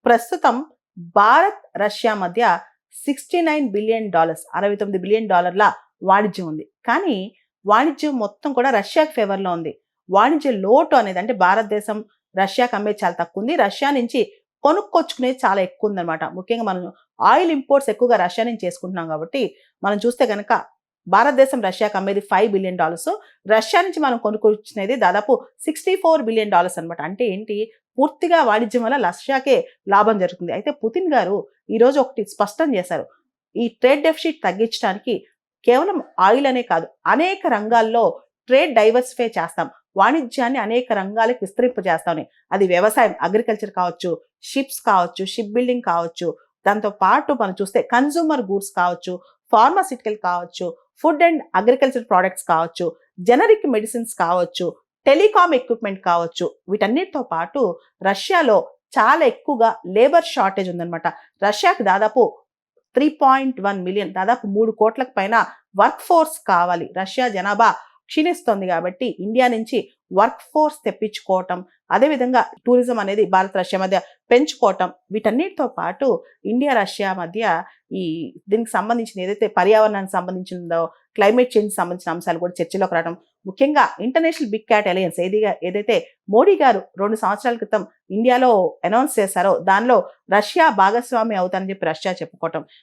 ప్రస్తుతం భారత్ రష్యా మధ్య $69 billion 69 billion డాలర్ల వాణిజ్యం ఉంది. కానీ వాణిజ్యం మొత్తం కూడా రష్యాకి ఫేవర్లో ఉంది. వాణిజ్య లోటు అనేది అంటే భారతదేశం రష్యాకి అమ్మేది చాలా తక్కువ ఉంది. రష్యా నుంచి కొనుక్కొచ్చుకునేది చాలా ఎక్కువ ఉందన్నమాట. ముఖ్యంగా మనం ఆయిల్ ఇంపోర్ట్స్ ఎక్కువగా రష్యా నుంచి చేసుకుంటున్నాం కాబట్టి మనం చూస్తే కనుక భారతదేశం రష్యాకి అమ్మేది $5 బిలియన్, రష్యా నుంచి మనం కొనుక్కొచ్చినది దాదాపు $64 బిలియన్ అనమాట. అంటే ఏంటి, పూర్తిగా వాణిజ్యం వల్ల రష్యాకే లాభం జరుగుతుంది. అయితే పుతిన్ గారు ఈరోజు ఒకటి స్పష్టం చేశారు. ఈ ట్రేడ్ డెఫిసిట్ తగ్గించడానికి కేవలం ఆయిల్ అనే కాదు, అనేక రంగాల్లో ట్రేడ్ డైవర్సిఫై చేస్తాం, వాణిజ్యాన్ని అనేక రంగాలకు విస్తరింపజేస్తామని. అది వ్యవసాయం, అగ్రికల్చర్ కావచ్చు, షిప్స్ కావచ్చు, షిప్ బిల్డింగ్ కావచ్చు, దాంతో పాటు మనం చూస్తే కన్జ్యూమర్ గూడ్స్ కావచ్చు, ఫార్మాసిటికల్ కావచ్చు, ఫుడ్ అండ్ అగ్రికల్చర్ ప్రోడక్ట్స్ కావచ్చు, జనరిక్ మెడిసిన్స్ కావచ్చు, టెలికామ్ ఎక్విప్మెంట్ కావచ్చు. వీటన్నిటితో పాటు రష్యాలో చాలా ఎక్కువగా లేబర్ షార్టేజ్ ఉందన్నమాట. రష్యాకి దాదాపు 3.1 మిలియన్, దాదాపు 3 కోట్లకు పైన వర్క్ ఫోర్స్ కావాలి. రష్యా జనాభా క్షీణిస్తుంది కాబట్టి ఇండియా నుంచి వర్క్ ఫోర్స్ తెప్పించుకోవటం, అదేవిధంగా టూరిజం అనేది భారత్ రష్యా మధ్య పెంచుకోవటం, వీటన్నిటితో పాటు ఇండియా రష్యా మధ్య ఈ దీనికి సంబంధించిన ఏదైతే పర్యావరణానికి సంబంధించిందో, క్లైమేట్ చేంజ్ సంబంధించిన అంశాలు కూడా చర్చలోకి రావడం. ముఖ్యంగా ఇంటర్నేషనల్ బిగ్ క్యాట్ అలయన్స్ ఏదైతే మోడీ గారు 2 సంవత్సరాల క్రితం ఇండియాలో అనౌన్స్ చేశారో దానిలో రష్యా భాగస్వామి అవుతానని చెప్పి రష్యా చెప్పుకోవటం.